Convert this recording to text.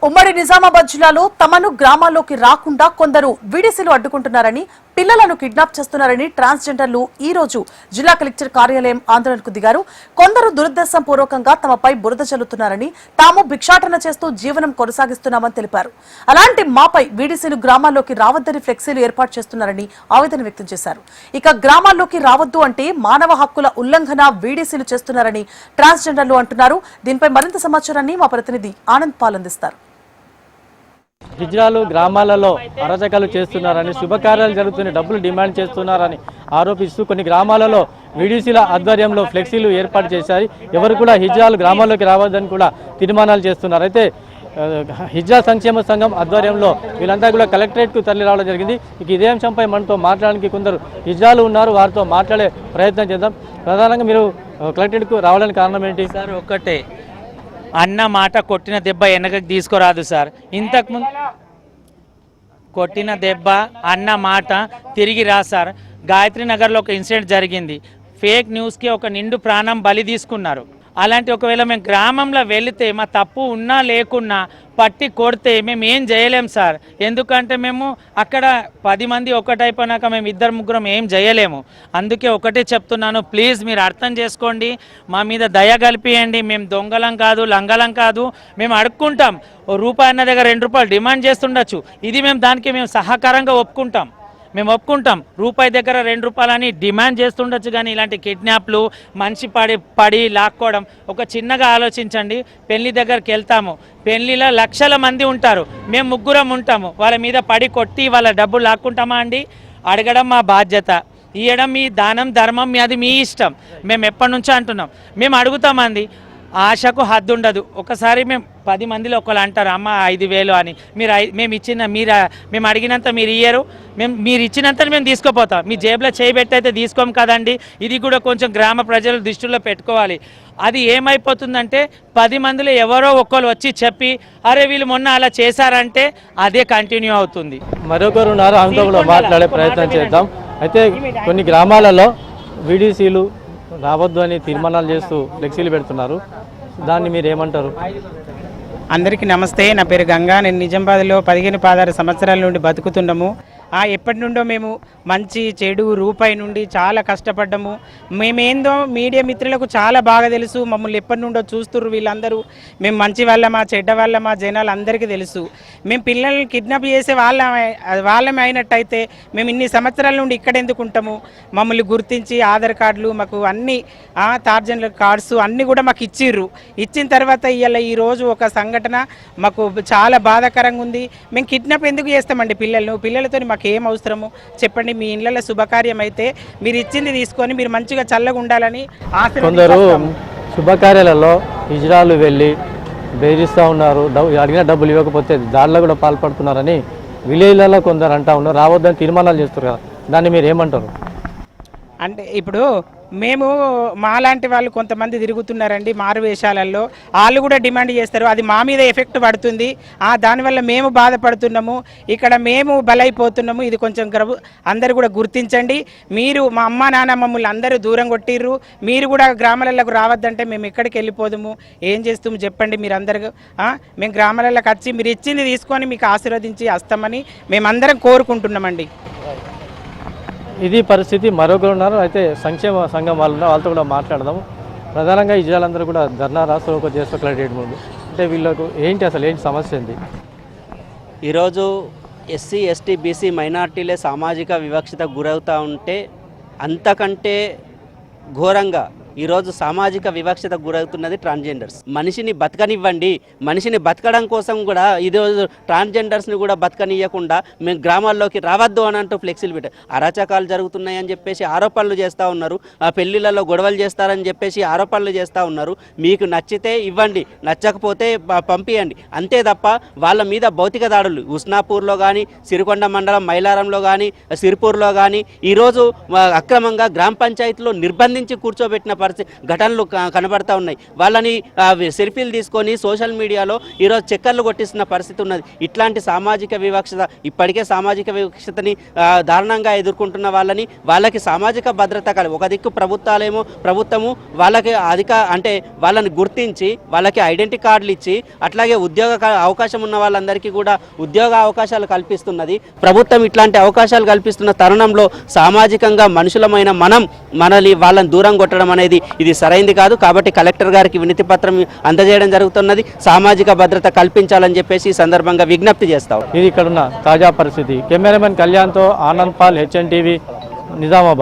ఉమ్మడి నిజామాబాద్ జిల్లాలో తమను గ్రామాల్లోకి రాకుండా కొందరు వీడీసీలు అడ్డుకుంటున్నారని, పిల్లలను కిడ్నాప్ చేస్తున్నారని ట్రాన్స్జెండర్లు ఈ రోజు జిల్లా కలెక్టర్ కార్యాలయం ఆందోళనకు దిగారు. కొందరు దురుద్దేశం పూర్వకంగా తమపై బురద చల్లుతున్నారని, తాము భిక్షాటన చేస్తూ జీవనం కొనసాగిస్తున్నామని తెలిపారు. అలాంటి మాపై వీడీసీలు గ్రామాల్లోకి రావద్దని ఫ్లెక్సీలు ఏర్పాటు చేస్తున్నారని ఆవేదన వ్యక్తం చేశారు. ఇక గ్రామాల్లోకి రావద్దు అంటే మానవ హక్కుల ఉల్లంఘన వీడీసీలు చేస్తున్నారని ట్రాన్స్జెండర్లు అంటున్నారు. దీనిపై మరింత సమాచారాన్ని మా ప్రతినిధి ఆనంద్ పాల్ అందిస్తారు. హిజ్రాలు గ్రామాలలో అరాచకాలు చేస్తున్నారని, శుభకార్యాలు జరుగుతున్న డబ్బులు డిమాండ్ చేస్తున్నారని ఆరోపిస్తూ కొన్ని గ్రామాలలో వీడీసీల ఆధ్వర్యంలో ఫ్లెక్సీలు ఏర్పాటు చేశారు. ఎవరు కూడా హిజ్రాలు గ్రామాల్లోకి రావద్దని కూడా తీర్మానాలు చేస్తున్నారు. అయితే హిజ్రా సంక్షేమ సంఘం ఆధ్వర్యంలో వీళ్ళంతా కూడా కలెక్టరేట్కు తరలి రావడం జరిగింది. ఇక ఇదే అంశంపై మనతో మాట్లాడడానికి కొందరు హిజ్రాలు ఉన్నారు. వారితో మాట్లాడే ప్రయత్నం చేద్దాం. ప్రధానంగా మీరు కలెక్టరేట్కు రావడానికి కారణం ఏంటి సార్? ఒక్కటే, అన్న మాట కొట్టిన దెబ్బ వెనకకి తీసుకురాదు సార్. ఇంతకుముందు కొట్టిన దెబ్బ అన్న మాట తిరిగి రా సార్. గాయత్రి నగర్లో ఒక ఇన్సిడెంట్ జరిగింది. ఫేక్ న్యూస్కి ఒక నిండు ప్రాణం బలి తీసుకున్నారు. అలాంటి ఒకవేళ మేము గ్రామంలో వెళితే మా తప్పు ఉన్నా లేకున్నా పట్టి కొడితే మేము ఏం చేయలేం సార్. ఎందుకంటే మేము అక్కడ 10 మంది ఒకటైపోయినాక మేము 2-3 ఏం చేయలేము. అందుకే ఒకటే చెప్తున్నాను, ప్లీజ్ మీరు అర్థం చేసుకోండి, మా మీద దయ కలిపియండి. మేము దొంగలం కాదు, లంగలం కాదు. మేము అడుక్కుంటాం. రూపాయి అన్న దగ్గర 2 రూపాయలు డిమాండ్ చేస్తుండొచ్చు. ఇది దానికి మేము సహకారంగా ఒప్పుకుంటాం. రూపాయి దగ్గర 2 రూపాయలని డిమాండ్ చేస్తుండొచ్చు. కానీ ఇలాంటి కిడ్నాప్లు, మనిషి పడి లాక్కోవడం, ఒక చిన్నగా ఆలోచించండి. పెళ్లి దగ్గరికి వెళ్తాము, పెళ్లిలో లక్షల మంది ఉంటారు, మేము 3 ఉంటాము. వాళ్ళ మీద పడి కొట్టి వాళ్ళ డబ్బులు లాక్కుంటామా అండి? అడగడం మా బాధ్యత, ఇవ్వడం మీ దానం ధర్మం, అది మీ ఇష్టం. మేము ఎప్పటి నుంచో అంటున్నాం, మేము అడుగుతామండి. ఆశకు హద్దు ఉండదు. ఒకసారి మేము 10 మందిలో ఒకళ్ళు అంటారు, అమ్మ 5,000 అని. మేము అడిగినంత మీరు ఇయ్యరు, మీరు ఇచ్చినంత మేము తీసుకోపోతాం. మీ జేబులో చేయబెట్టి అయితే తీసుకోం కదండి. ఇది కూడా కొంచెం గ్రామ ప్రజలు దృష్టిలో పెట్టుకోవాలి. అది ఏమైపోతుందంటే 10 మందిలో ఎవరో ఒకళ్ళు వచ్చి చెప్పి, అరే వీళ్ళు మొన్న అలా చేశారంటే అదే కంటిన్యూ అవుతుంది. మరొకరు ఉన్నారు, అంతా కూడా మాట్లాడే ప్రయత్నం చేద్దాం. అయితే కొన్ని గ్రామాలలో వీడీసీలు రావద్దు అని తీర్మానాలు చేస్తూ ఫ్లెక్సీలు పెడుతున్నారు. దాన్ని మీరు ఏమంటారు? అందరికీ నమస్తే. నా పేరు గంగా. నేను నిజామాబాద్లో 15-16 సంవత్సరాల నుండి బతుకుతున్నాము. ఎప్పటి నుండో మేము మంచి చెడు రూపాయి నుండి చాలా కష్టపడ్డాము. మేమేందో మీడియా మిత్రులకు చాలా బాగా తెలుసు. మమ్మల్ని ఎప్పటి నుండో చూస్తుర్రు వీళ్ళందరూ. మేము మంచి వాళ్ళమా చెడ్డ వాళ్ళమా జనాలు అందరికీ తెలుసు. మేము పిల్లల్ని కిడ్నాప్ చేసే వాళ్ళమే అయినట్టయితే మేము ఇన్ని సంవత్సరాల నుండి ఇక్కడ ఎందుకు ఉంటాము? మమ్మల్ని గుర్తించి ఆధార్ కార్డులు మాకు అన్ని టార్జన్ కార్డ్స్ అన్నీ కూడా మాకు ఇచ్చిర్రు. ఇచ్చిన తర్వాత ఈరోజు ఒక సంఘటన మాకు చాలా బాధాకరంగా ఉంది. మేము కిడ్నాప్ ఎందుకు చేస్తామండి పిల్లలతో? మాకు ఏం అవసరము చెప్పండి? మీ ఇళ్ళలో శుభకార్యం అయితే మీరు ఇచ్చింది తీసుకొని మీరు మంచిగా చల్లగా ఉండాలని కొందరు శుభకార్యాలలో హిజ్రాలు వెళ్ళి బెదిరిస్తూ ఉన్నారు. అడిగిన డబ్బులు ఇవ్వకపోతే దాడిలో కూడా పాల్పడుతున్నారని విలేజ్లలో కొందరు అంటూ ఉన్నారు. రావద్దని తీర్మానాలు చేస్తారు కదా, దాన్ని మీరు ఏమంటారు? అంటే ఇప్పుడు మేము మాలాంటి వాళ్ళు కొంతమంది తిరుగుతున్నారండి మారువేషాలలో. వాళ్ళు కూడా డిమాండ్ చేస్తారు. అది మా మీద ఎఫెక్ట్ పడుతుంది. దానివల్ల మేము బాధపడుతున్నాము, ఇక్కడ మేము బలైపోతున్నాము. ఇది కొంచెం అందరు కూడా గుర్తించండి. మీరు మా అమ్మ నాన్న మమ్మల్ని అందరూ దూరం కొట్టిర్రు. మీరు కూడా గ్రామాలకు రావద్దంటే మేము ఎక్కడికి వెళ్ళిపోదాము? ఏం చేస్తాము చెప్పండి? మీరు అందరూ మేము గ్రామాలకు వచ్చి మీరు ఇచ్చింది తీసుకొని మీకు ఆశీర్వదించి వస్తామని మేమందరం కోరుకుంటున్నామండి. ఇది పరిస్థితి. మరొకరు ఉన్నారు, అయితే సంక్షేమ సంఘం వాళ్ళు ఉన్నారు, వాళ్ళతో కూడా మాట్లాడదాము. ప్రధానంగా ఈ జిల్లాలందరూ కూడా ధర్నా రాష్ట్రంలో చేస్తూ కలెక్టరేట్ ముందు. అంటే వీళ్ళకు ఏంటి అసలు ఏంటి సమస్య ఏంటి? ఈరోజు ఎస్సీ ఎస్టీ బీసీ మైనార్టీలే సామాజిక వివక్షతకు గురవుతూ ఉంటే అంతకంటే ఘోరంగా ఈరోజు సామాజిక వివక్షతకు గురవుతున్నది ట్రాన్స్జెండర్స్. మనిషిని బతకనివ్వండి, మనిషిని బతకడం కోసం కూడా ఈరోజు ట్రాన్స్జెండర్స్ని కూడా బతకనివ్వకుండా మేము గ్రామాల్లోకి రావద్దు అని అంటూ ఫ్లెక్సీలు పెట్టారు. అరాచకాలు జరుగుతున్నాయని చెప్పేసి ఆరోపణలు చేస్తూ ఉన్నారు. పెళ్లిళ్ళలో గొడవలు చేస్తారని చెప్పేసి ఆరోపణలు చేస్తూ ఉన్నారు. మీకు నచ్చితే ఇవ్వండి, నచ్చకపోతే పంపియండి, అంతే తప్ప వాళ్ళ మీద భౌతిక దాడులు ఉస్నాపూర్లో కానీ, సిరికొండ మండలం మైలారంలో కానీ, సిరిపూర్లో కానీ ఈరోజు అక్రమంగా గ్రామ పంచాయతీలో నిర్బంధించి కూర్చోబెట్టిన ఘటనలు కనబడతా ఉన్నాయి. వాళ్ళని సెల్ఫీలు తీసుకొని సోషల్ మీడియాలో ఈరోజు చక్కర్లు కొట్టిస్తున్న పరిస్థితి ఉన్నది. ఇట్లాంటి సామాజిక వివక్షత, ఇప్పటికే సామాజిక వివక్షతని దారుణంగా ఎదుర్కొంటున్న వాళ్ళకి సామాజిక భద్రత ఒక దిక్కు ప్రభుత్వము వాళ్ళకి వాళ్ళని గుర్తించి వాళ్ళకి ఐడెంటిటీ కార్డులు ఇచ్చి అట్లాగే ఉద్యోగ అవకాశం ఉన్న వాళ్ళందరికీ కూడా ఉద్యోగ అవకాశాలు కల్పిస్తున్నది ప్రభుత్వం. ఇట్లాంటి అవకాశాలు కల్పిస్తున్న తరుణంలో సామాజికంగా మనుషులమైన వాళ్ళని దూరం కొట్టడం అనేది ఇది సరైంది కాదు. కాబట్టి కలెక్టర్ గారికి వినతి పత్రం అందజేయడం జరుగుతున్నది. సామాజిక భద్రత కల్పించాలని చెప్పేసి ఈ సందర్భంగా విజ్ఞప్తి చేస్తాం. ఇది ఇక్కడున్న తాజా పరిస్థితి. కెమెరామెన్ కళ్యాణ్తో ఆనంద్ పాల్, HN టీవీ, నిజామాబాద్.